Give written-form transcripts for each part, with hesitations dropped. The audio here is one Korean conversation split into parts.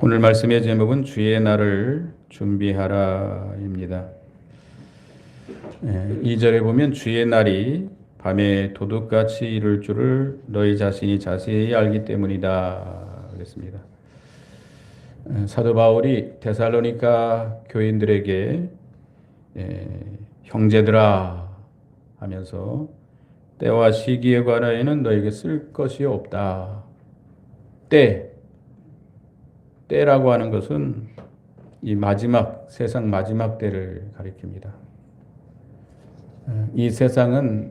오늘 말씀의 제목은 주의 날을 준비하라입니다. 2절에 보면 주의 날이 밤에 도둑같이 이룰 줄을 너희 자신이 자세히 알기 때문이다 그랬습니다. 사도 바울이 데살로니가 교인들에게 형제들아 하면서 때와 시기에 관하여는 너에게 쓸 것이 없다. 때라고 하는 것은 이 마지막, 세상 마지막 때를 가리킵니다. 이 세상은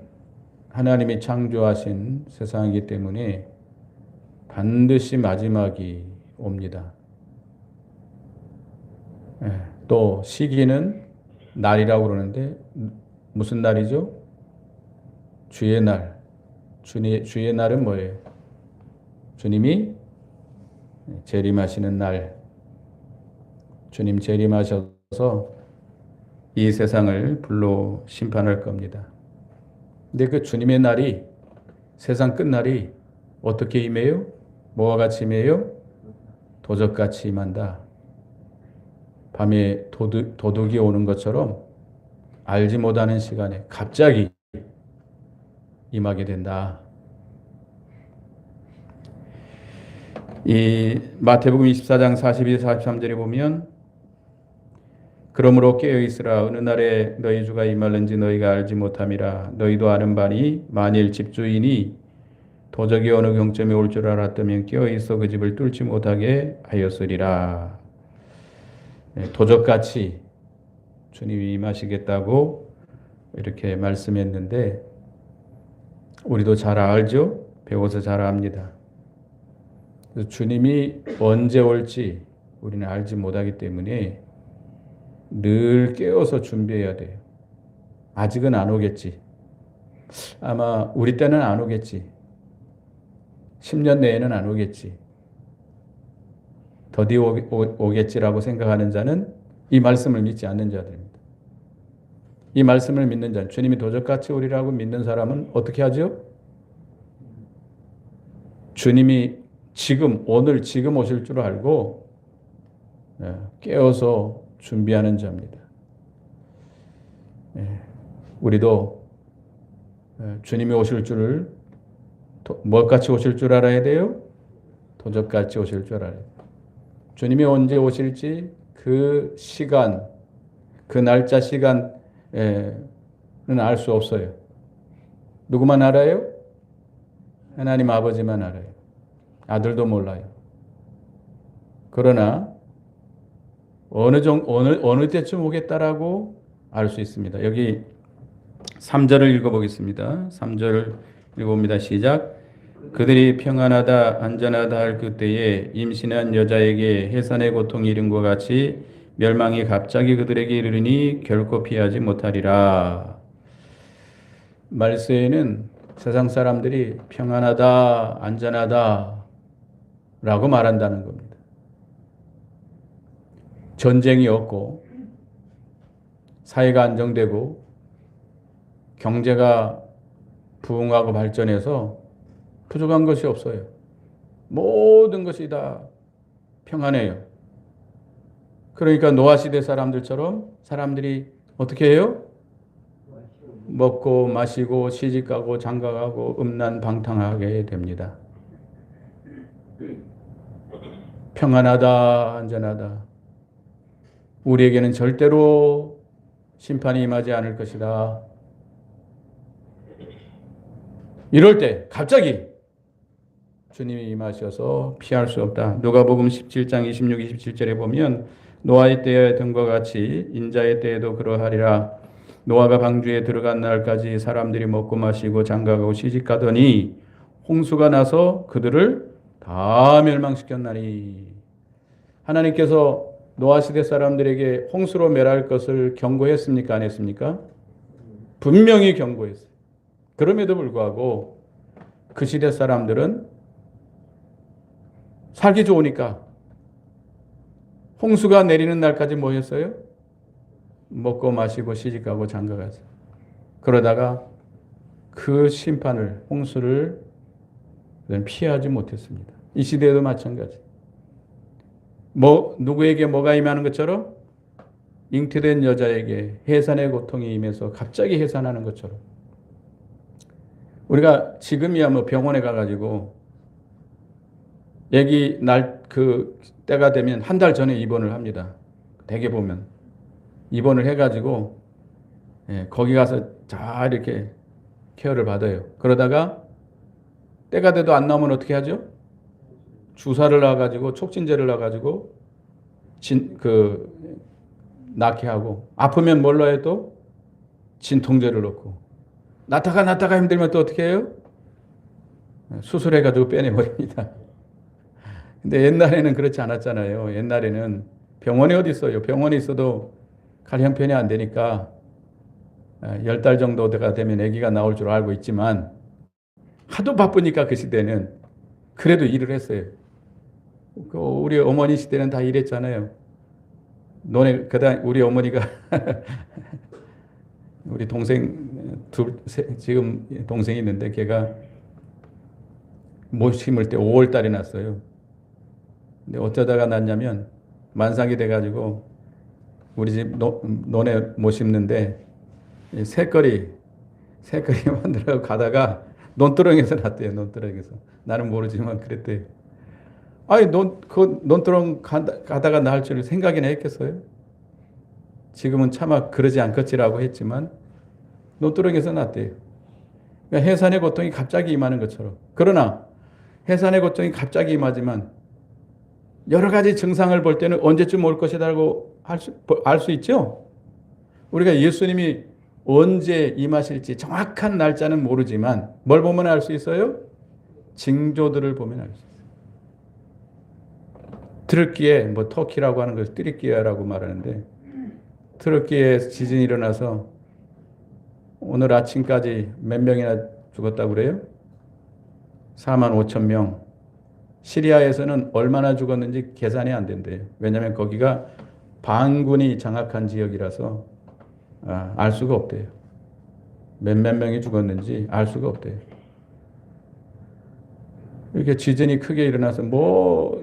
하나님이 창조하신 세상이기 때문에 반드시 마지막이 옵니다. 또 시기는 날이라고 그러는데 무슨 날이죠? 주의 날. 주의 날은 뭐예요? 주님이 재림하시는 날. 주님 재림하셔서 이 세상을 불로 심판할 겁니다. 근데 그 주님의 날이, 세상 끝날이 어떻게 임해요? 뭐와 같이 임해요? 도적같이 임한다. 밤에 도둑이 오는 것처럼 알지 못하는 시간에 갑자기 임하게 된다. 이 마태복음 24장 42, 43절에 보면 그러므로 깨어있으라 어느 날에 너희 주가 임할는지 너희가 알지 못함이라 너희도 아는 바니 만일 집주인이 도적이 어느 경점에 올 줄 알았다면 깨어있어 그 집을 뚫지 못하게 하였으리라. 도적같이 주님이 임하시겠다고 이렇게 말씀했는데 우리도 잘 알죠? 배워서 잘 압니다. 주님이 언제 올지 우리는 알지 못하기 때문에 늘 깨어서 준비해야 돼요. 아직은 안 오겠지. 아마 우리 때는 안 오겠지. 10년 내에는 안 오겠지. 더디 오겠지라고 생각하는 자는 이 말씀을 믿지 않는 자들입니다. 이 말씀을 믿는 자, 주님이 도적같이 오리라고 믿는 사람은 어떻게 하죠? 주님이 오늘 지금 오실 줄 알고 깨어서 준비하는 자입니다. 우리도 주님이 오실 줄을 뭐같이 오실 줄 알아야 돼요? 도적같이 오실 줄 알아야 돼요. 주님이 언제 오실지 그 시간, 그 날짜 시간은 알 수 없어요. 누구만 알아요? 하나님 아버지만 알아요. 아들도 몰라요. 그러나 어느 때쯤 오겠다라고 알 수 있습니다. 여기 3절을 읽어보겠습니다. 3절 읽어봅니다. 시작. 그들이 평안하다 안전하다 할 그때에 임신한 여자에게 해산의 고통이 이른 것 같이 멸망이 갑자기 그들에게 이르니 결코 피하지 못하리라. 말세에는 세상 사람들이 평안하다 안전하다 라고 말한다는 겁니다. 전쟁이 없고 사회가 안정되고 경제가 부흥하고 발전해서 부족한 것이 없어요. 모든 것이 다 평안해요. 그러니까 노아 시대 사람들처럼 사람들이 어떻게 해요? 먹고 마시고 시집가고 장가가고 음란방탕하게 됩니다. 평안하다 안전하다. 우리에게는 절대로 심판이 임하지 않을 것이다. 이럴 때 갑자기 주님이 임하셔서 피할 수 없다. 누가복음 17장 26, 27절에 보면 노아의 때에 등과 같이 인자의 때에도 그러하리라. 노아가 방주에 들어간 날까지 사람들이 먹고 마시고 장가가고 시집가더니 홍수가 나서 그들을 다 멸망시켰나니. 하나님께서 노아 시대 사람들에게 홍수로 멸할 것을 경고했습니까? 안 했습니까? 분명히 경고했어요. 그럼에도 불구하고 그 시대 사람들은 살기 좋으니까 홍수가 내리는 날까지 뭐 했어요? 먹고 마시고 시집가고 장가갔어요. 그러다가 그 심판을, 홍수를 피하지 못했습니다. 이 시대에도 마찬가지. 누구에게 뭐가 임하는 것처럼? 잉태된 여자에게 해산의 고통이 임해서 갑자기 해산하는 것처럼. 우리가 지금이야 뭐 병원에 가가지고 애기 때가 되면 한 달 전에 입원을 합니다. 대개 보면. 입원을 해가지고, 거기 가서 잘 이렇게 케어를 받아요. 그러다가 때가 돼도 안 나오면 어떻게 하죠? 주사를 놔가지고, 촉진제를 놔가지고, 낳게 하고, 아프면 뭘로 해도 진통제를 넣고, 낳다가 힘들면 또 어떻게 해요? 수술해가지고 빼내버립니다. 근데 옛날에는 그렇지 않았잖아요. 옛날에는 병원이 어디 있어요? 병원에 있어도 갈 형편이 안 되니까 10달 정도가 되면 아기가 나올 줄 알고 있지만 하도 바쁘니까 그 시대는 그래도 일을 했어요. 우리 어머니 시대는 다 일했잖아요. 우리 어머니가 우리 동생 지금 동생이 있는데 걔가 못 심을 때 5월 달에 났어요. 근데 어쩌다가 났냐면 만삭이 돼가지고 우리 집 논에 못 심는데 새거리 만들어 가다가 논두렁에서 났대요. 논두렁에서. 나는 모르지만 그랬대요. 아니 논두렁 가다가 날 줄 생각이나 했겠어요? 지금은 차마 그러지 않겠지라고 했지만 논두렁에서 났대요. 그러니까 해산의 고통이 갑자기 임하는 것처럼. 그러나 해산의 고통이 갑자기 임하지만 여러 가지 증상을 볼 때는 언제쯤 올 것이라고 알 수 있죠? 우리가 예수님이 언제 임하실지 정확한 날짜는 모르지만 뭘 보면 알 수 있어요? 징조들을 보면 알 수 있어요. 트르키에 터키라고 하는 것을 트리키아라고 말하는데 트르키에 지진이 일어나서 오늘 아침까지 몇 명이나 죽었다고 그래요? 4만 5천 명. 시리아에서는 얼마나 죽었는지 계산이 안 된대요. 왜냐하면 거기가 반군이 장악한 지역이라서 알 수가 없대요. 몇몇 명이 죽었는지 알 수가 없대요. 이렇게 지진이 크게 일어나서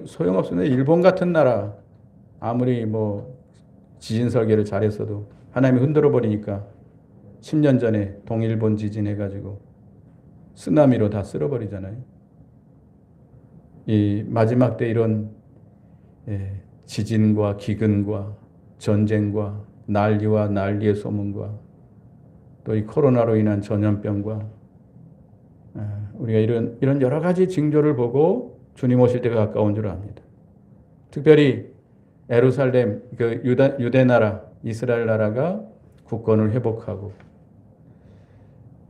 소용없었는데 일본 같은 나라 아무리 지진 설계를 잘했어도 하나님이 흔들어 버리니까 10년 전에 동일본 지진 해가지고 쓰나미로 다 쓸어버리잖아요. 이 마지막 때 이런 지진과 기근과 전쟁과 난리와 난리의 소문과 또 이 코로나로 인한 전염병과 우리가 이런 여러 가지 징조를 보고 주님 오실 때가 가까운 줄 압니다. 특별히 예루살렘, 유대 나라, 이스라엘 나라가 국권을 회복하고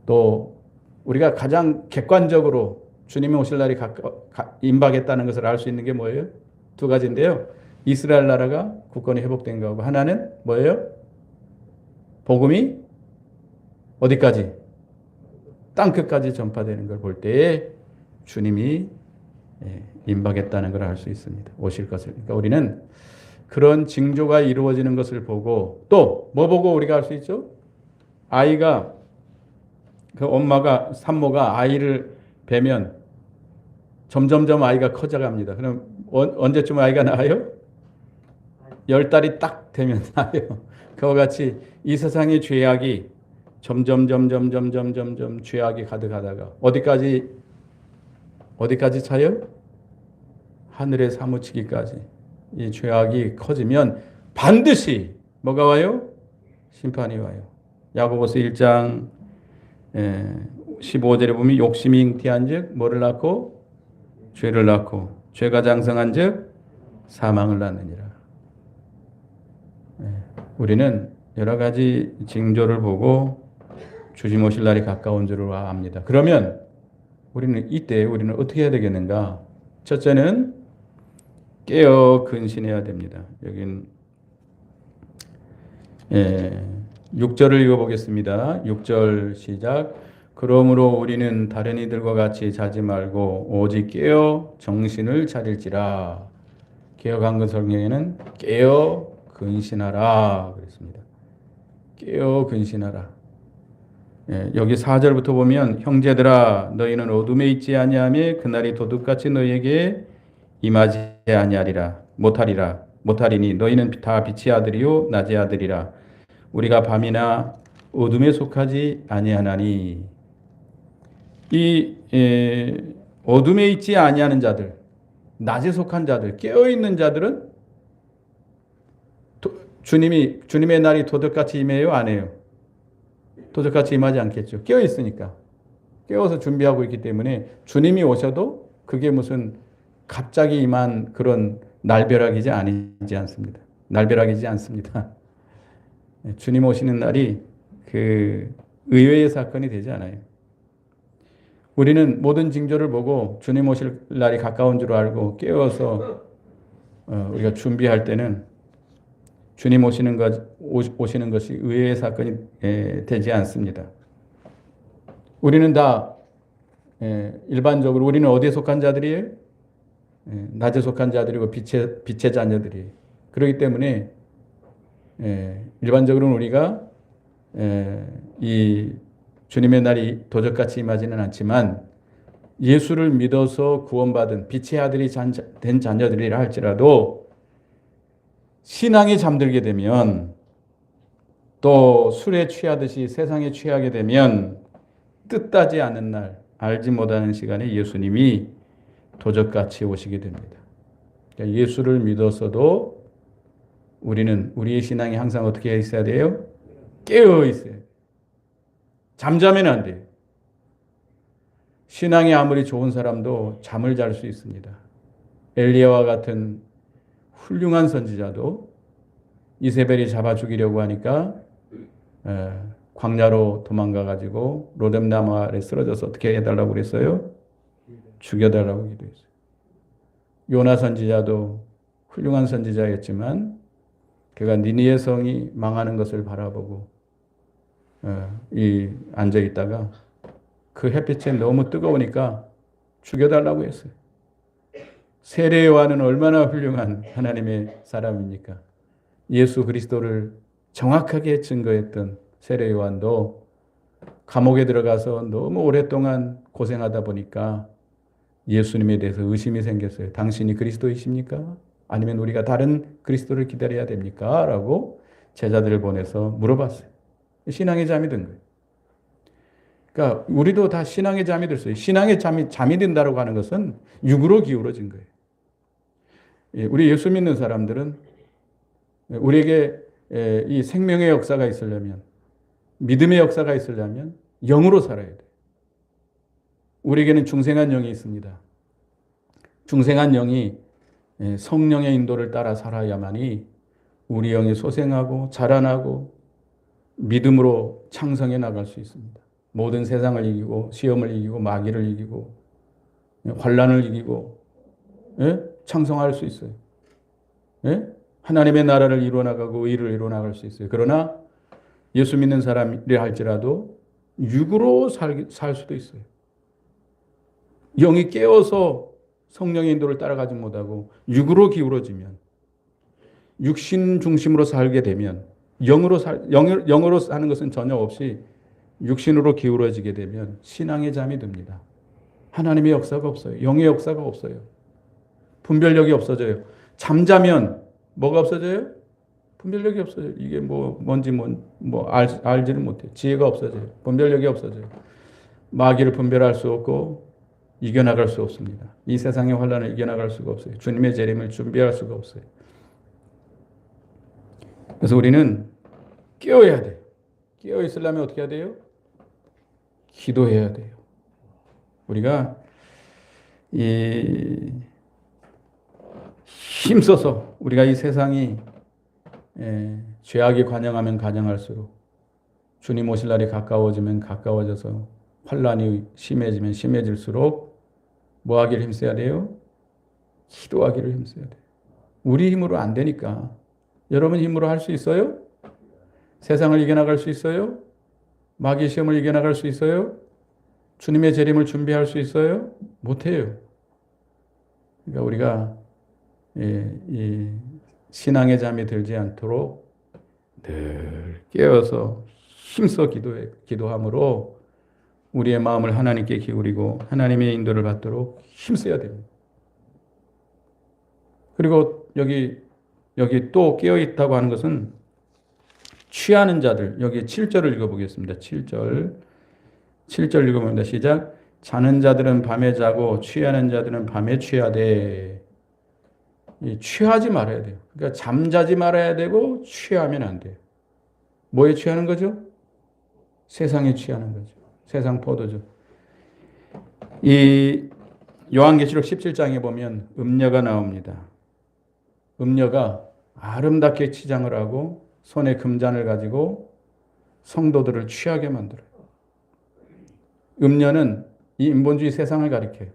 또 우리가 가장 객관적으로 주님이 오실 날이 임박했다는 것을 알 수 있는 게 뭐예요? 두 가지인데요. 이스라엘 나라가 국권이 회복된 거고 하나는 뭐예요? 복음이 어디까지? 땅끝까지 전파되는 걸 볼 때에 주님이 임박했다는 걸 알 수 있습니다. 오실 것을. 그러니까 우리는 그런 징조가 이루어지는 것을 보고 또 뭐 보고 우리가 알 수 있죠? 아이가 산모가 아이를 뵈면 점점점 아이가 커져갑니다. 그럼 언제쯤 아이가 나와요? 10달이 딱 되면 나와요. 그와 같이 이 세상의 죄악이 점점 죄악이 가득하다가 어디까지 차요? 하늘에 사무치기까지. 이 죄악이 커지면 반드시 뭐가 와요? 심판이 와요. 야고보서 1장 15절에 보면 욕심이 잉태한즉 뭐를 낳고 죄를 낳고 죄가 장성한즉 사망을 낳느니라. 우리는 여러 가지 징조를 보고 주님 오실 날이 가까운 줄을 압니다. 그러면 이때 우리는 어떻게 해야 되겠는가? 첫째는 깨어 근신해야 됩니다. 여긴 6절을 읽어보겠습니다. 6절 시작. 그러므로 우리는 다른 이들과 같이 자지 말고 오직 깨어 정신을 차릴지라. 깨어 강건 성경에는 깨어 근신하라 그랬습니다. 깨어 근신하라. 여기 4절부터 보면 형제들아 너희는 어둠에 있지 아니하며 그날이 도둑같이 너희에게 임하지 아니하리라. 못하리니 너희는 다 빛의 아들이요 낮의 아들이라. 우리가 밤이나 어둠에 속하지 아니하나니. 이 어둠에 있지 아니하는 자들, 낮에 속한 자들, 깨어 있는 자들은 주님의 날이 도적같이 임해요, 안 해요? 도적같이 임하지 않겠죠. 깨어 있으니까. 깨어서 준비하고 있기 때문에 주님이 오셔도 그게 무슨 갑자기 임한 그런 날벼락이지 아니지 않습니다. 날벼락이지 않습니다. 주님 오시는 날이 그 의외의 사건이 되지 않아요. 우리는 모든 징조를 보고 주님 오실 날이 가까운 줄 알고 깨어서 우리가 준비할 때는 주님 오시는 것이 의외의 사건이 되지 않습니다. 우리는 다 일반적으로 우리는 어디에 속한 자들이에요? 낮에 속한 자들이고 빛의 자녀들이에요. 그렇기 때문에 일반적으로는 우리가 이 주님의 날이 도적같이 임하지는 않지만 예수를 믿어서 구원받은 빛의 아들이 된 자녀들이라 할지라도 신앙에 잠들게 되면 또 술에 취하듯이 세상에 취하게 되면 뜻하지 않은 날, 알지 못하는 시간에 예수님이 도적같이 오시게 됩니다. 그러니까 예수를 믿어서도 우리의 신앙이 항상 어떻게 있어야 돼요? 깨어 있어야 돼요. 잠자면 안 돼요. 신앙이 아무리 좋은 사람도 잠을 잘 수 있습니다. 엘리야와 같은 훌륭한 선지자도 이세벨이 잡아 죽이려고 하니까 광야로 도망가가지고 로뎀나무 아래 쓰러져서 어떻게 해달라고 그랬어요? 죽여달라고 기도했어요. 요나 선지자도 훌륭한 선지자였지만 그가 니느웨 성이 망하는 것을 바라보고 앉아 있다가 그 햇빛에 너무 뜨거우니까 죽여달라고 했어요. 세례 요한은 얼마나 훌륭한 하나님의 사람입니까? 예수 그리스도를 정확하게 증거했던 세례 요한도 감옥에 들어가서 너무 오랫동안 고생하다 보니까 예수님에 대해서 의심이 생겼어요. 당신이 그리스도이십니까? 아니면 우리가 다른 그리스도를 기다려야 됩니까? 라고 제자들을 보내서 물어봤어요. 신앙의 잠이 든 거예요. 그러니까 우리도 다 신앙의 잠이 들었어요. 신앙의 잠이 든다고 하는 것은 육으로 기울어진 거예요. 우리 예수 믿는 사람들은 우리에게 이 생명의 역사가 있으려면, 믿음의 역사가 있으려면 영으로 살아야 돼요. 우리에게는 중생한 영이 있습니다. 중생한 영이 성령의 인도를 따라 살아야만이 우리 영이 소생하고 자라나고 믿음으로 창성해 나갈 수 있습니다. 모든 세상을 이기고 시험을 이기고 마귀를 이기고 환난을 이기고 창성할 수 있어요. 하나님의 나라를 이루어나가고 의를 이루어나갈 수 있어요. 그러나 예수 믿는 사람이라 할지라도 육으로 살 수도 있어요. 영이 깨어서 성령의 인도를 따라가지 못하고 육으로 기울어지면, 육신 중심으로 살게 되면, 영으로 사는 것은 전혀 없이 육신으로 기울어지게 되면 신앙의 잠이 듭니다. 하나님의 역사가 없어요. 영의 역사가 없어요. 분별력이 없어져요. 잠자면 뭐가 없어져요? 분별력이 없어져요. 이게 뭔지 알지를 못해요. 지혜가 없어져요. 분별력이 없어져요. 마귀를 분별할 수 없고 이겨나갈 수 없습니다. 이 세상의 환난을 이겨나갈 수가 없어요. 주님의 재림을 준비할 수가 없어요. 그래서 우리는 깨어야 돼요. 깨어 있으려면 어떻게 해야 돼요? 기도해야 돼요. 우리가 힘써서 우리가 이 세상이 죄악이 관영하면 관영할수록 주님 오실 날이 가까워지면 가까워져서 환난이 심해지면 심해질수록 뭐 하기를 힘써야 돼요? 기도하기를 힘써야 돼요. 우리 힘으로 안 되니까. 여러분 힘으로 할 수 있어요? 세상을 이겨나갈 수 있어요? 마귀 시험을 이겨나갈 수 있어요? 주님의 재림을 준비할 수 있어요? 못해요. 그러니까 우리가 이 신앙의 잠이 들지 않도록 늘 깨어서 힘써 기도함으로 우리의 마음을 하나님께 기울이고 하나님의 인도를 받도록 힘써야 됩니다. 그리고 여기 또 깨어 있다고 하는 것은 취하는 자들. 여기 7절을 읽어보겠습니다. 7절. 7절 읽어봅니다. 시작. 자는 자들은 밤에 자고 취하는 자들은 밤에 취하되. 취하지 말아야 돼요. 그러니까 잠자지 말아야 되고 취하면 안 돼요. 뭐에 취하는 거죠? 세상에 취하는 거죠. 세상 포도주. 이 요한계시록 17장에 보면 음녀가 나옵니다. 음녀가 아름답게 치장을 하고 손에 금잔을 가지고 성도들을 취하게 만들어요. 음녀는 이 인본주의 세상을 가리켜요.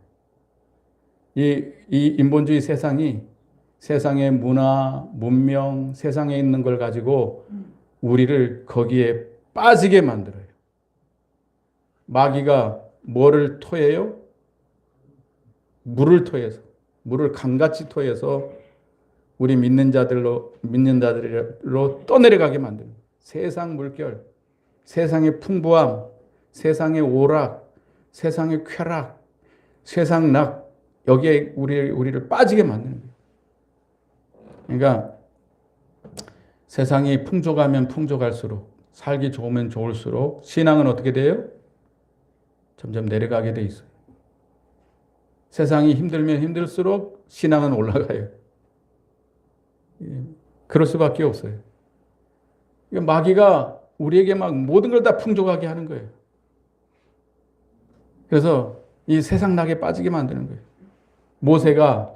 이 인본주의 세상이 세상의 문화, 문명, 세상에 있는 걸 가지고 우리를 거기에 빠지게 만들어요. 마귀가 뭐를 토해요? 물을 토해서, 물을 강같이 토해서 우리 믿는 자들로 떠내려가게 만드는 세상 물결, 세상의 풍부함, 세상의 오락, 세상의 쾌락, 세상 낙, 여기에 우리를 빠지게 만드는 거예요. 그러니까 세상이 풍족하면 풍족할수록, 살기 좋으면 좋을수록 신앙은 어떻게 돼요? 점점 내려가게 돼 있어요. 세상이 힘들면 힘들수록 신앙은 올라가요. 그럴 수밖에 없어요. 마귀가 우리에게 막 모든 걸 다 풍족하게 하는 거예요. 그래서 이 세상 낙에 빠지게 만드는 거예요. 모세가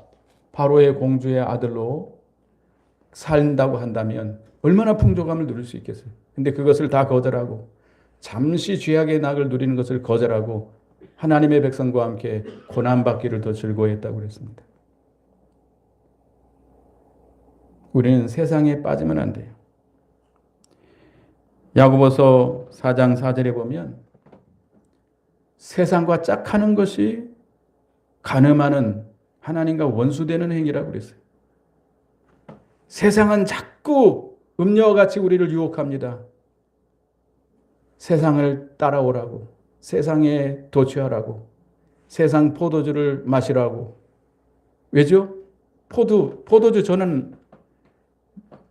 바로의 공주의 아들로 산다고 한다면 얼마나 풍족함을 누릴 수 있겠어요. 근데 그것을 다 거절하고 잠시 죄악의 낙을 누리는 것을 거절하고 하나님의 백성과 함께 고난받기를 더 즐거워했다고 그랬습니다. 우리는 세상에 빠지면 안 돼요. 야고보서 4장 4절에 보면 세상과 짝하는 것이 간음하는 하나님과 원수되는 행위라고 그랬어요. 세상은 자꾸 음녀와 같이 우리를 유혹합니다. 세상을 따라오라고, 세상에 도취하라고, 세상 포도주를 마시라고. 왜죠? 포도주 저는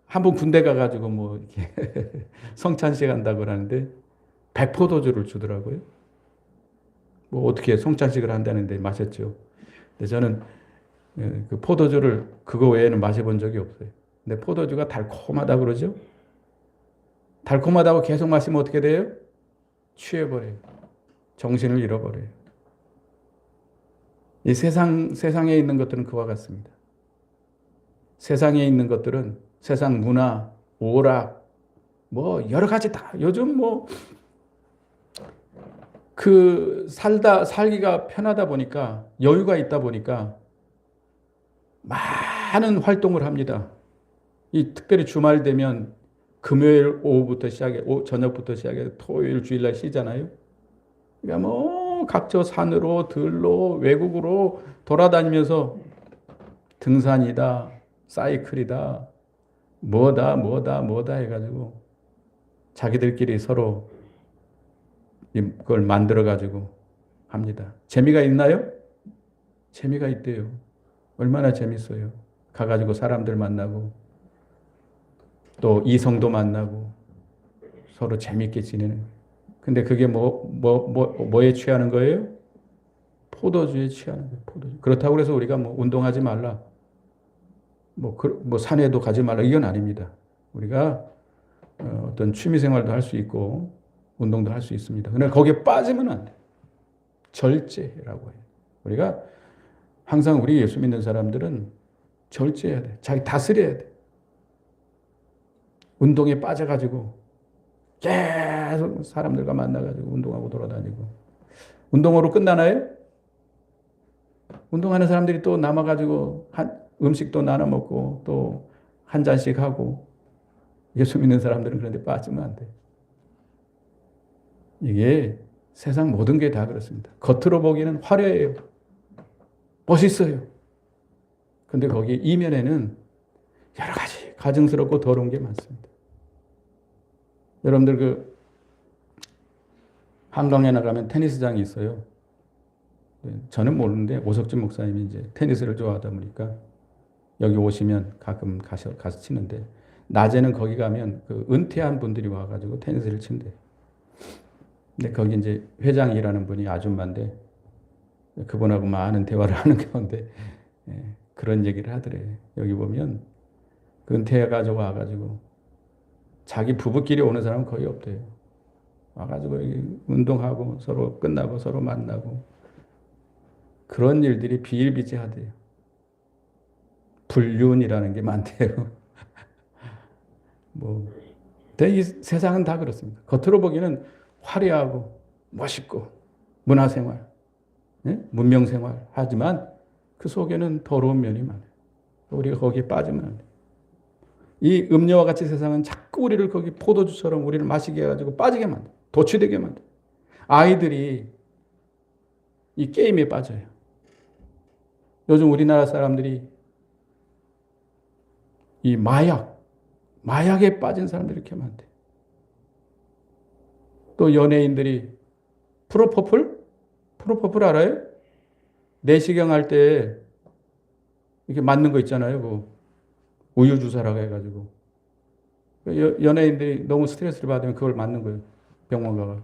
한번 군대 가가지고 뭐 이렇게 성찬식 한다고 하는데 백포도주를 주더라고요. 뭐 어떻게 성찬식을 한다는데 마셨죠. 근데 저는 그 포도주를 그거 외에는 마셔본 적이 없어요. 근데 포도주가 달콤하다고 그러죠. 달콤하다고 계속 마시면 어떻게 돼요? 취해버려요. 정신을 잃어버려요. 이 세상에 있는 것들은 그와 같습니다. 세상에 있는 것들은 세상 문화, 오락, 뭐 여러 가지 다 요즘 뭐 살기가 편하다 보니까 여유가 있다 보니까 많은 활동을 합니다. 이 특별히 주말 되면 금요일 오후부터 저녁부터 시작해 토요일 주일날 쉬잖아요. 그러니까 뭐 각저 산으로 들로 외국으로 돌아다니면서 등산이다, 사이클이다, 뭐다 해가지고 자기들끼리 서로 그걸 만들어가지고 합니다. 재미가 있나요? 재미가 있대요. 얼마나 재밌어요. 가가지고 사람들 만나고 또 이성도 만나고 서로 재밌게 지내는. 근데 그게 뭐에 취하는 거예요? 포도주에 취하는 거예요. 포도주. 그렇다고 해서 우리가 뭐 운동하지 말라. 뭐 산에도 가지 말라. 이건 아닙니다. 우리가 어떤 취미 생활도 할 수 있고 운동도 할 수 있습니다. 그러나 거기에 빠지면 안 돼요. 절제라고 해요. 우리가 항상 우리 예수 믿는 사람들은 절제해야 돼. 자기 다스려야 돼. 운동에 빠져가지고 계속 사람들과 만나가지고 운동하고 돌아다니고. 운동으로 끝나나요? 운동하는 사람들이 또 남아가지고 음식도 나눠 먹고 또 한 잔씩 하고. 예수 믿는 사람들은 그런데 빠지면 안 돼. 이게 세상 모든 게 다 그렇습니다. 겉으로 보기에는 화려해요. 멋있어요. 근데 거기 이면에는 여러 가지 가증스럽고 더러운 게 많습니다. 여러분들 한강에 나가면 테니스장이 있어요. 저는 모르는데 오석진 목사님이 이제 테니스를 좋아하다 보니까 여기 오시면 가끔 가서 치는데 낮에는 거기 가면 그 은퇴한 분들이 와가지고 테니스를 친대. 근데 거기 이제 회장이라는 분이 아줌마인데 그분하고 많은 대화를 하는 가운데 그런 얘기를 하더래. 여기 보면 그 은퇴해가지고 와가지고 자기 부부끼리 오는 사람은 거의 없대요. 와가지고 여기 운동하고 서로 끝나고 서로 만나고 그런 일들이 비일비재하대요. 불륜이라는 게 많대요. 뭐, 이 세상은 다 그렇습니다. 겉으로 보기에는 화려하고 멋있고 문화생활, 문명생활 하지만 그 속에는 더러운 면이 많아요. 우리가 거기에 빠지면 안 돼요. 이 음료와 같이 세상은 자꾸 우리를 거기 포도주처럼 우리를 마시게 해가지고 빠지게 만들어요. 도취되게 만들어요. 아이들이 이 게임에 빠져요. 요즘 우리나라 사람들이 이 마약에 빠진 사람들이 이렇게 많대. 또 연예인들이 프로포폴 알아요? 내시경 할 때 이렇게 맞는 거 있잖아요. 그 우유 주사라고 해가지고 연예인들이 너무 스트레스를 받으면 그걸 맞는 거예요. 병원 가가.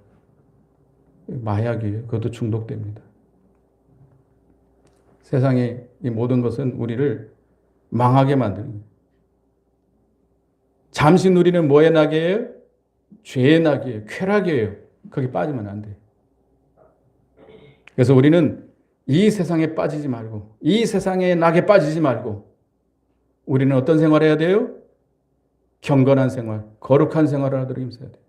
마약이에요. 그것도 중독됩니다. 세상의 이 모든 것은 우리를 망하게 만드는 거예요. 잠시 누리는 뭐의 낙이에요? 죄의 낙이에요. 쾌락이에요. 거기 빠지면 안 돼요. 그래서 우리는 이 세상에 빠지지 말고 이 세상의 낙에 빠지지 말고 우리는 어떤 생활을 해야 돼요? 경건한 생활, 거룩한 생활을 하도록 힘써야 돼요.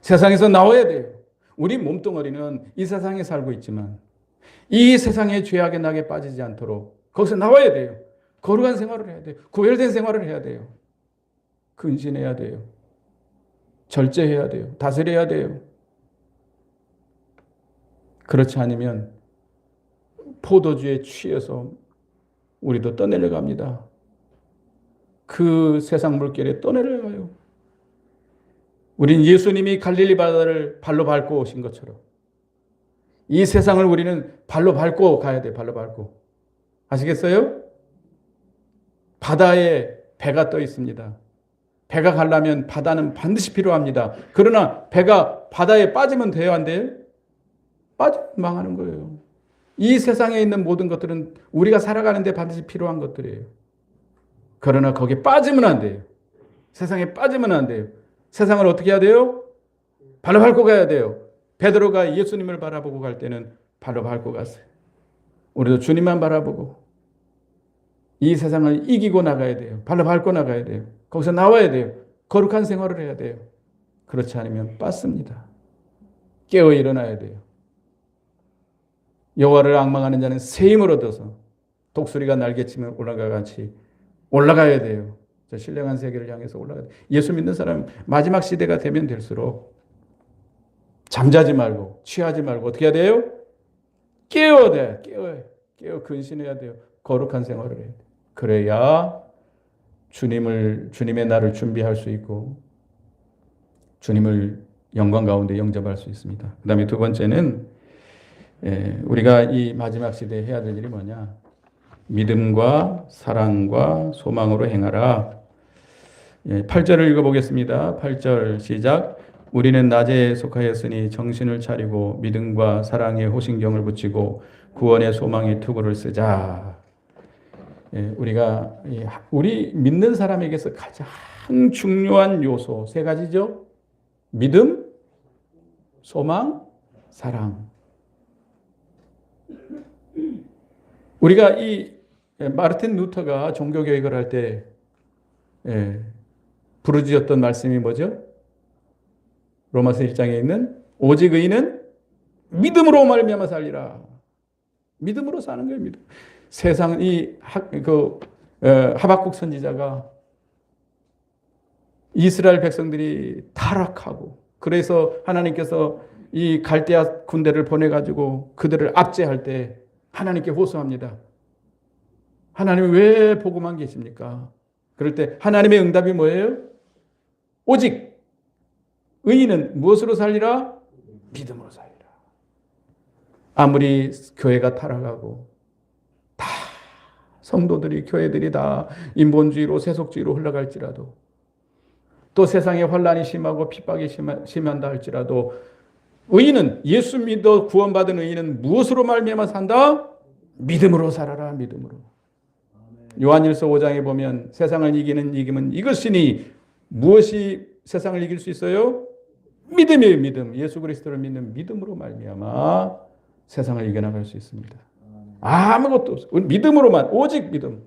세상에서 나와야 돼요. 우리 몸뚱어리는 이 세상에 살고 있지만 이 세상의 죄악의 낙에 빠지지 않도록 거기서 나와야 돼요. 거룩한 생활을 해야 돼요. 구별된 생활을 해야 돼요. 근신해야 돼요. 절제해야 돼요. 다스려야 돼요. 그렇지 않으면 포도주에 취해서 우리도 떠내려갑니다. 그 세상 물결에 떠내려가요. 우린 예수님이 갈릴리 바다를 발로 밟고 오신 것처럼 이 세상을 우리는 발로 밟고 가야 돼요. 발로 밟고. 아시겠어요? 바다에 배가 떠 있습니다. 배가 가려면 바다는 반드시 필요합니다. 그러나 배가 바다에 빠지면 돼요? 안 돼요? 빠지면 망하는 거예요. 이 세상에 있는 모든 것들은 우리가 살아가는데 반드시 필요한 것들이에요. 그러나 거기에 빠지면 안 돼요. 세상에 빠지면 안 돼요. 세상을 어떻게 해야 돼요? 발로 밟고 가야 돼요. 베드로가 예수님을 바라보고 갈 때는 발로 밟고 갔어요. 우리도 주님만 바라보고 이 세상을 이기고 나가야 돼요. 발로 밟고 나가야 돼요. 거기서 나와야 돼요. 거룩한 생활을 해야 돼요. 그렇지 않으면 빠집니다. 깨어 일어나야 돼요. 여호와를 앙망하는 자는 새 힘을 얻어서 독수리가 날개치면 올라가 같이 올라가야 돼요. 저 신령한 세계를 향해서 올라가야 돼요. 예수 믿는 사람 마지막 시대가 되면 될수록 잠자지 말고 취하지 말고 어떻게 해야 돼요? 깨어야 돼. 깨어 근신해야 돼요. 거룩한 생활을 해야 돼요. 그래야 주님의 날을 준비할 수 있고 주님을 영광 가운데 영접할 수 있습니다. 그 다음에 두 번째는 우리가 이 마지막 시대에 해야 될 일이 뭐냐? 믿음과 사랑과 소망으로 행하라. 8절을 읽어보겠습니다. 8절 시작. 우리는 낮에 속하였으니 정신을 차리고 믿음과 사랑에 호신경을 붙이고 구원의 소망의 투구를 쓰자. 우리 믿는 사람에게서 가장 중요한 요소 세 가지죠. 믿음, 소망, 사랑. 우리가 이 마르틴 루터가 종교개혁을 할 때 부르짖었던 말씀이 뭐죠? 로마서 1장에 있는 오직 의인은 믿음으로 말미암아 살리라. 믿음으로 사는 거예요. 믿음. 세상 하박국 선지자가 이스라엘 백성들이 타락하고 그래서 하나님께서 이 갈대아 군대를 보내가지고 그들을 압제할 때 하나님께 호소합니다. 하나님이 왜 보고만 계십니까? 그럴 때 하나님의 응답이 뭐예요? 오직 의인은 무엇으로 살리라? 믿음으로 살리라. 아무리 교회가 타락하고 다 성도들이, 교회들이 다 인본주의로, 세속주의로 흘러갈지라도, 또 세상에 환란이 심하고 핍박이 심한다 할지라도, 의인은, 예수 믿어 구원받은 의인은 무엇으로 말미암아 산다? 믿음으로 살아라. 믿음으로. 요한일서 5장에 보면 세상을 이기는 이김은 이것이니, 무엇이 세상을 이길 수 있어요? 믿음이에요. 믿음. 예수 그리스도를 믿는 믿음으로 말미암아 세상을 이겨나갈 수 있습니다. 아무것도 없어요. 믿음으로만, 오직 믿음.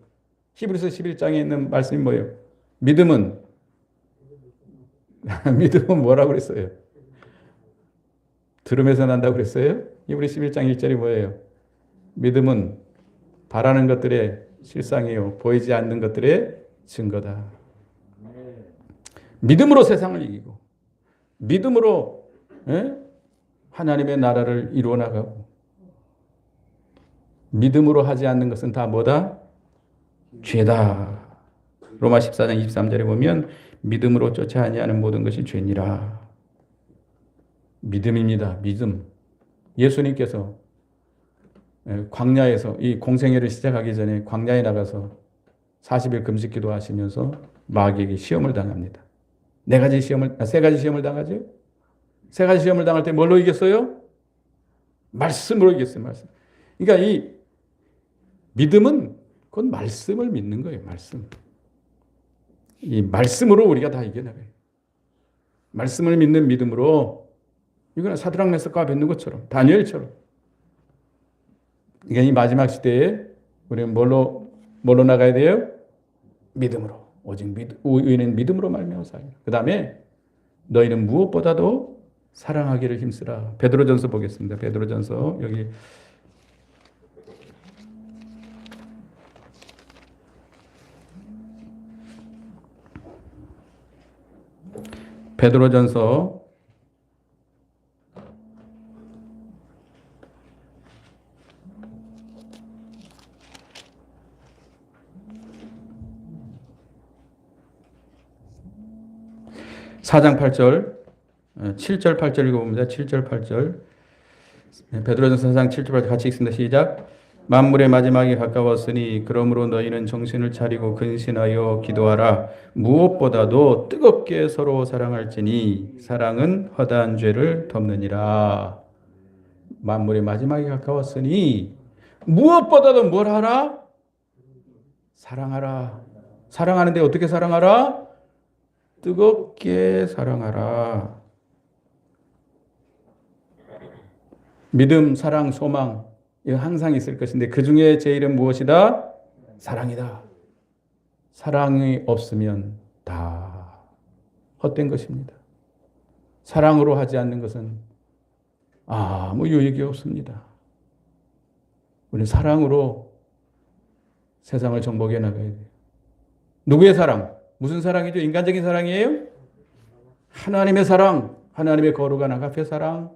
히브리서 11장에 있는 말씀이 뭐예요? 믿음은 뭐라고 그랬어요? 들음에서 난다고 그랬어요? 히브리서 11장 1절이 뭐예요? 믿음은 바라는 것들의 실상이요, 보이지 않는 것들의 증거다. 믿음으로 세상을 이기고, 믿음으로 하나님의 나라를 이루어 나가고, 믿음으로 하지 않는 것은 다 뭐다? 죄다. 로마 14장 23절에 보면 믿음으로 쫓아 아니하는 모든 것이 죄니라. 믿음입니다. 믿음. 예수님께서 광야에서 이 공생애를 시작하기 전에 광야에 나가서 40일 금식 기도하시면서 마귀에게 시험을 당합니다. 세 가지 시험을 당하죠. 세 가지 시험을 당할 때 뭘로 이겼어요? 말씀으로 이겼어요. 말씀. 그러니까 이 믿음은 그건 말씀을 믿는 거예요. 말씀. 이 말씀으로 우리가 다 이겨나가요. 말씀을 믿는 믿음으로, 이거는 사드락 메삭과 아벳느고처럼, 다니엘처럼. 그러니까 이 마지막 시대에 우리는 뭘로 나가야 돼요? 믿음으로. 오직 의인은 믿음으로 말미암아 살리라. 그 다음에 너희는 무엇보다도 사랑하기를 힘쓰라. 베드로전서 보겠습니다. 베드로전서 여기 베드로전서 4장 8절, 7절, 8절 읽어봅니다. 7절, 8절. 베드로전서 4장 7절, 8절 같이 읽습니다. 시작. 만물의 마지막이 가까웠으니 그러므로 너희는 정신을 차리고 근신하여 기도하라. 무엇보다도 뜨겁게 서로 사랑할지니 사랑은 허다한 죄를 덮느니라. 만물의 마지막이 가까웠으니 무엇보다도 뭘 하라? 사랑하라. 사랑하는데 어떻게 사랑하라? 뜨겁게 사랑하라. 믿음, 사랑, 소망, 이거 항상 있을 것인데 그 중에 제일은 무엇이다? 사랑이다. 사랑이 없으면 다 헛된 것입니다. 사랑으로 하지 않는 것은 아무 유익이 없습니다. 우리는 사랑으로 세상을 정복해 나가야 돼요. 누구의 사랑? 무슨 사랑이죠? 인간적인 사랑이에요? 하나님의 사랑, 하나님의 거룩한 아가페 사랑,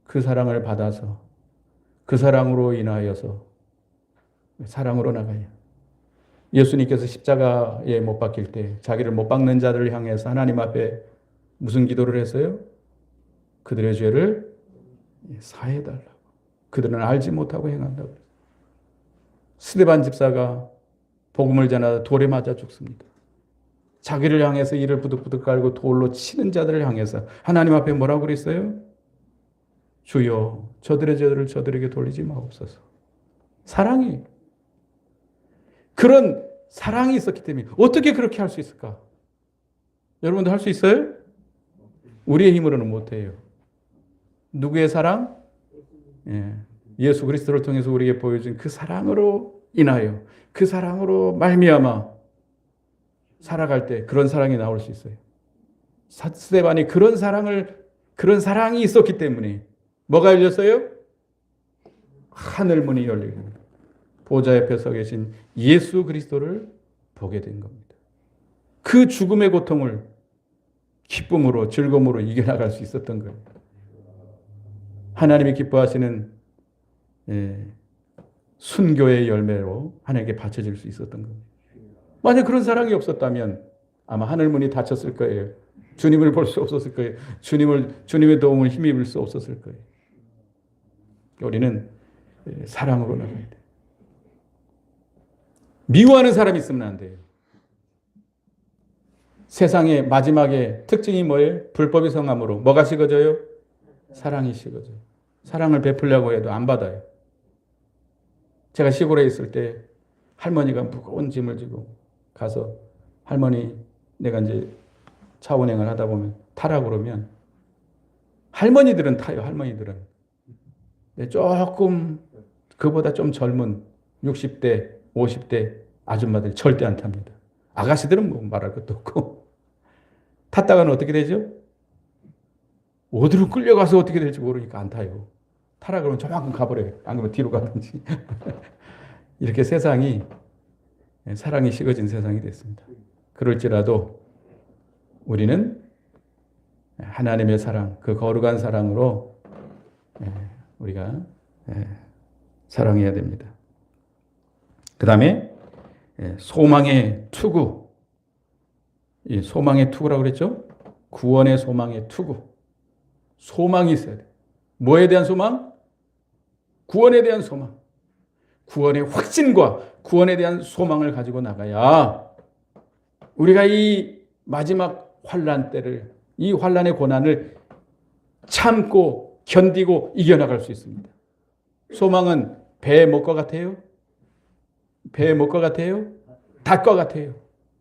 그 사랑을 받아서 그 사랑으로 인하여서 사랑으로 나가요. 예수님께서 십자가에 못 박힐 때 자기를 못 박는 자들을 향해서 하나님 앞에 무슨 기도를 했어요? 그들의 죄를 사해달라고. 그들은 알지 못하고 행한다고. 스데반 집사가 복음을 전하다 돌에 맞아 죽습니다. 자기를 향해서 이를 부득부득 깔고 돌로 치는 자들을 향해서 하나님 앞에 뭐라고 그랬어요? 주여 저들의 죄를 저들에게 돌리지 마옵소서. 사랑이, 그런 사랑이 있었기 때문에 어떻게 그렇게 할 수 있을까? 여러분도 할 수 있어요? 우리의 힘으로는 못해요. 누구의 사랑? 예수 그리스도를 통해서 우리에게 보여준 그 사랑으로 인하여, 그 사랑으로 말미암아 살아갈 때 그런 사랑이 나올 수 있어요. 스데반이 그런 사랑이 있었기 때문에 뭐가 열렸어요? 하늘 문이 열리고 보좌 옆에 서 계신 예수 그리스도를 보게 된 겁니다. 그 죽음의 고통을 기쁨으로, 즐거움으로 이겨나갈 수 있었던 거예요. 하나님이 기뻐하시는 순교의 열매로 하나님께 바쳐질 수 있었던 겁니다. 만약 그런 사랑이 없었다면 아마 하늘문이 닫혔을 거예요. 주님을 볼 수 없었을 거예요. 주님의 도움을 힘입을 수 없었을 거예요. 우리는 사랑으로 나가야 돼요. 미워하는 사람이 있으면 안 돼요. 세상의 마지막에 특징이 뭐예요? 불법이 성함으로 뭐가 식어져요? 사랑이 식어져요. 사랑을 베풀려고 해도 안 받아요. 제가 시골에 있을 때 할머니가 무거운 짐을 지고 가서 할머니 내가 이제 차 운행을 하다 보면 타라 그러면 할머니들은 타요. 할머니들은. 조금 그보다 좀 젊은 60대, 50대 아줌마들 절대 안 탑니다. 아가씨들은 뭐 말할 것도 없고. 탔다가는 어떻게 되죠? 어디로 끌려가서 어떻게 될지 모르니까 안 타요. 타라 그러면 저만큼 가버려요. 안 그러면 뒤로 가든지. 이렇게 세상이 사랑이 식어진 세상이 됐습니다. 그럴지라도 우리는 하나님의 사랑, 그 거룩한 사랑으로 우리가 사랑해야 됩니다. 그 다음에 소망의 투구. 이 소망의 투구라고 그랬죠? 구원의 소망의 투구. 소망이 있어야 돼. 뭐에 대한 소망? 구원에 대한 소망. 구원의 확신과 구원에 대한 소망을 가지고 나가야 우리가 이 마지막 환난 때를, 이 환난의 고난을 참고 견디고 이겨나갈 수 있습니다. 소망은 배의 먹과 같아요? 배의 먹과 같아요? 닭과 같아요.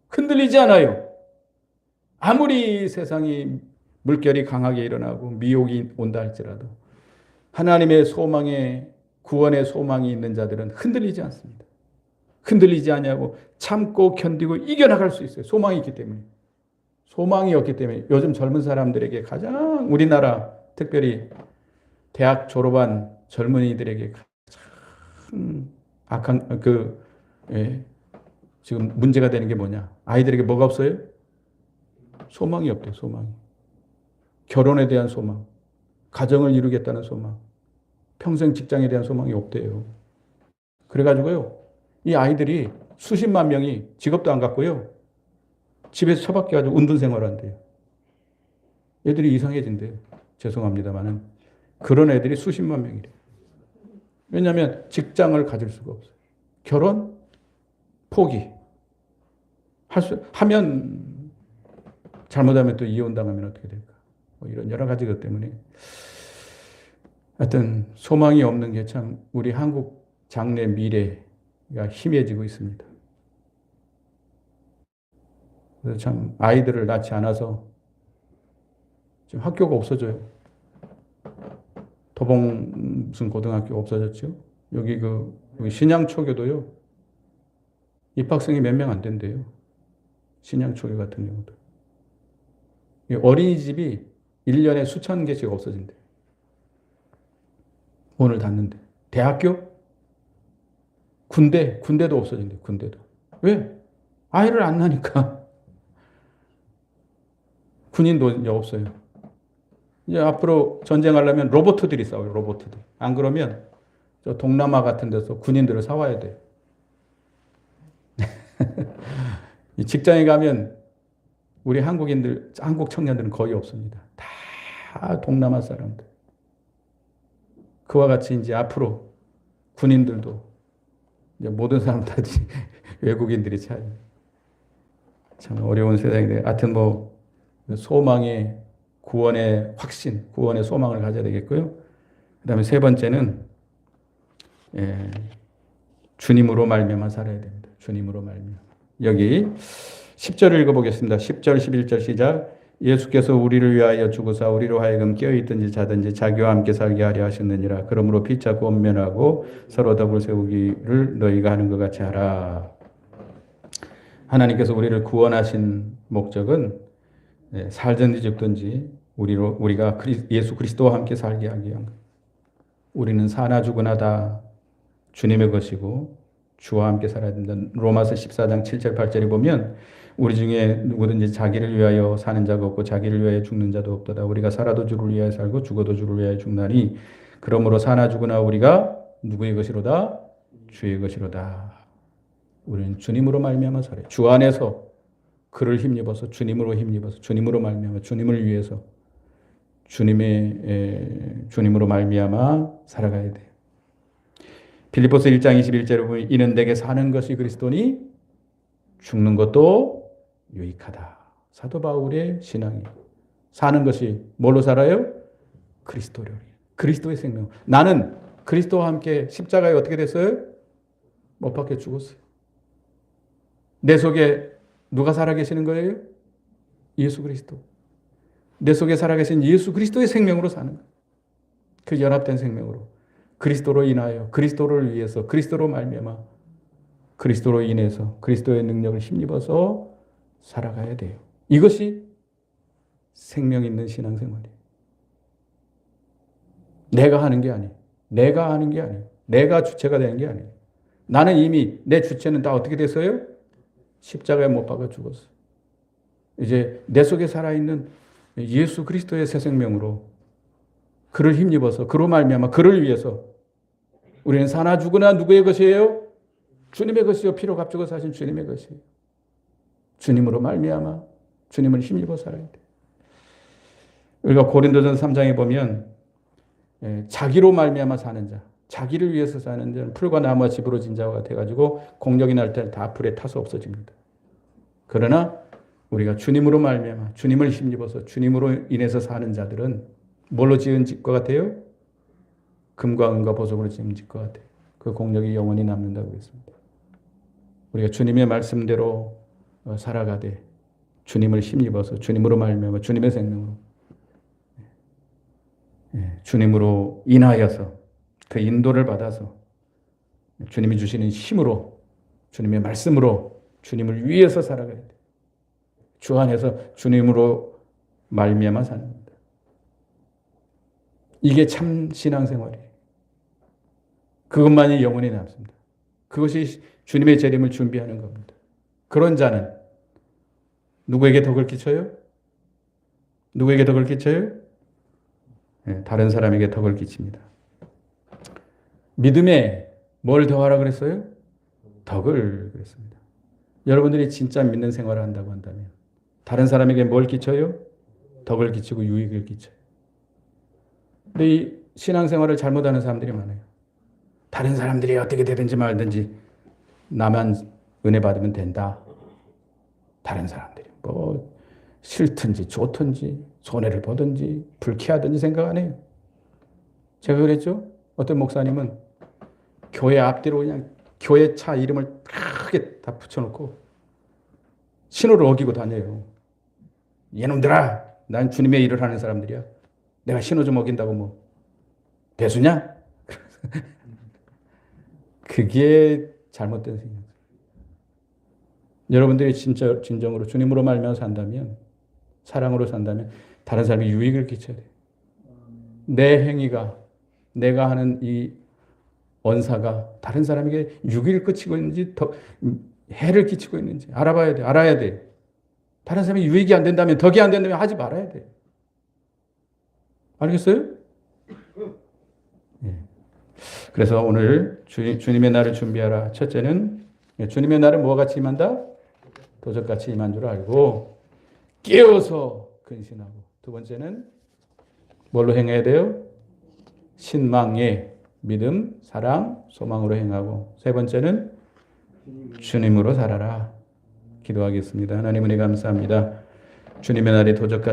흔들리지 않아요. 아무리 세상이 물결이 강하게 일어나고 미혹이 온다 할지라도 하나님의 소망에 구원의 소망이 있는 자들은 흔들리지 않습니다. 흔들리지 않냐고 참고 견디고 이겨나갈 수 있어요. 소망이 있기 때문에. 소망이 없기 때문에 요즘 젊은 사람들에게 가장 우리나라 특별히 대학 졸업한 젊은이들에게 가장 악한 지금 문제가 되는 게 뭐냐? 아이들에게 뭐가 없어요? 소망이 없대요. 소망이. 결혼에 대한 소망, 가정을 이루겠다는 소망, 평생 직장에 대한 소망이 없대요. 그래가지고요, 이 아이들이 수십만 명이 직업도 안 갖고요, 집에서 처박혀가지고 운동 생활한대요. 애들이 이상해진대요. 죄송합니다만은 그런 애들이 수십만 명이래요. 왜냐하면 직장을 가질 수가 없어요. 결혼 포기. 하면 잘못하면 또 이혼당하면 어떻게 될까? 뭐 이런 여러 가지 것 때문에 하여튼 소망이 없는 게 참 우리 한국 장래 미래가 희미해지고 있습니다. 그래서 참 아이들을 낳지 않아서 지금 학교가 없어져요. 도봉 무슨 고등학교 없어졌죠? 여기 여기 신양초교도요. 입학생이 몇 명 안 된대요. 신양초교 같은 경우도. 어린이집이 1년에 수천 개씩 없어진대요. 문을 닫는데. 대학교? 군대도 없어진대요. 군대도. 왜? 아이를 안 낳으니까. 군인도 이제 없어요. 이제 앞으로 전쟁하려면 로봇들이 싸워요. 로봇들. 안 그러면 저 동남아 같은 데서 군인들을 사와야 돼요. 직장에 가면 우리 한국 청년들은 거의 없습니다. 다 동남아 사람들. 그와 같이 이제 앞으로 군인들도 이제 모든 사람들이 외국인들이 참 어려운 세상인데, 하여튼 뭐 소망의 구원의 확신, 구원의 소망을 가져야 되겠고요. 그다음에 세 번째는 주님으로 말미암아 살아야 됩니다. 주님으로 말미암아. 여기 10절을 읽어보겠습니다. 10절, 11절 시작. 예수께서 우리를 위하여 죽으사 우리로 하여금 깨어있든지 자든지 자기와 함께 살게 하려 하셨느니라. 그러므로 피차 권면하고 서로 덕을 세우기를 너희가 하는 것 같이 하라. 하나님께서 우리를 구원하신 목적은 살든지 죽든지 우리가 예수 그리스도와 함께 살게 하기 위한 것. 우리는 사나 죽으나 다 주님의 것이고 주와 함께 살아야 된다. 로마서 14장 7절 8절에 보면 우리 중에 누구든지 자기를 위하여 사는 자가 없고 자기를 위하여 죽는 자도 없도다. 우리가 살아도 주를 위하여 살고 죽어도 주를 위하여 죽나니 그러므로 사나 죽으나 우리가 누구의 것이로다? 주의 것이로다. 우리는 주님으로 말미암아 살아요. 주 안에서 그를 힘입어서 주님으로 말미암아 주님을 위해서 주님으로 말미암아 살아가야 돼요. 빌립보서 1장 21절에 보면 이는 내게 사는 것이 그리스도니 죽는 것도 유익하다. 사도 바울의 신앙이 사는 것이 뭘로 살아요? 그리스도로. 그리스도의 생명. 나는 그리스도와 함께 십자가에 어떻게 됐어요? 못 박혀 죽었어요. 내 속에 누가 살아계시는 거예요? 예수 그리스도. 내 속에 살아계신 예수 그리스도의 생명으로 사는 거예요. 그 연합된 생명으로. 그리스도로 인하여, 그리스도를 위해서, 그리스도로 말미암아, 그리스도로 인해서 그리스도의 능력을 힘입어서 살아가야 돼요. 이것이 생명 있는 신앙생활이에요. 내가 하는 게 아니에요. 내가 하는 게 아니에요. 내가 주체가 되는 게 아니에요. 나는 이미 내 주체는 다 어떻게 됐어요? 십자가에 못 박아 죽었어요. 이제 내 속에 살아있는 예수 그리스도의 새 생명으로 그를 힘입어서 그로 말미암아 그를 위해서 우리는 사나 죽으나 누구의 것이에요? 주님의 것이요. 피로 값주고 사신 주님의 것이에요. 주님으로 말미암아 주님을 힘입어 살아야 돼. 우리가 고린도전서 3장에 보면 자기로 말미암아 사는 자, 자기를 위해서 사는 자는 풀과 나무와 집으로 진 자와 같아가지고 공력이 날 때는 다 불에 타서 없어집니다. 그러나 우리가 주님으로 말미암아 주님을 힘입어서 주님으로 인해서 사는 자들은 뭘로 지은 집과 같아요? 금과 은과 보석으로 지은 집과 같아요. 그 공력이 영원히 남는다고 했습니다. 우리가 주님의 말씀대로 살아가되 주님을 힘입어서 주님으로 말미암아 주님의 생명으로 주님으로 인하여서 그 인도를 받아서 주님이 주시는 힘으로 주님의 말씀으로 주님을 위해서 살아가야 돼. 주 안에서 주님으로 말미암아 사는 겁니다. 이게 참 신앙생활이에요. 그것만이 영원히 남습니다. 그것이 주님의 재림을 준비하는 겁니다. 그런 자는 누구에게 덕을 끼쳐요? 누구에게 덕을 끼쳐요? 다른 사람에게 덕을 끼칩니다. 믿음에 뭘 더하라 그랬어요? 덕을 그랬습니다. 여러분들이 진짜 믿는 생활을 한다고 한다면 다른 사람에게 뭘 끼쳐요? 덕을 끼치고 유익을 끼쳐요. 근데 이 신앙생활을 잘못하는 사람들이 많아요. 다른 사람들이 어떻게 되든지 말든지 나만 은혜 받으면 된다. 다른 사람들이 뭐 싫든지 좋든지 손해를 보든지 불쾌하든지 생각 안 해요. 제가 그랬죠. 어떤 목사님은 교회 앞뒤로 그냥 교회 차 이름을 크게 다 붙여놓고 신호를 어기고 다녀요. 얘놈들아, 난 주님의 일을 하는 사람들이야. 내가 신호 좀 어긴다고 뭐 대수냐? 그게 잘못된 생각. 여러분들이 진짜 진정으로 주님으로 말미암아 산다면, 사랑으로 산다면 다른 사람이 유익을 끼쳐야 돼요. 내 행위가, 내가 하는 이 언사가 다른 사람에게 유익을 끼치고 있는지 해를 끼치고 있는지 알아봐야 돼. 알아야 돼. 다른 사람이 유익이 안 된다면, 덕이 안 된다면 하지 말아야 돼. 알겠어요? 네. 그래서 오늘 주님의 날을 준비하라. 첫째는 주님의 날은 뭐와 같이 임한다? 도적같이 임한 줄 알고 깨어서 근신하고. 두 번째는 뭘로 행해야 돼요? 신망에 믿음, 사랑, 소망으로 행하고. 세 번째는 주님으로 살아라. 기도하겠습니다. 하나님 은혜 감사합니다. 주님의 날이 도적같이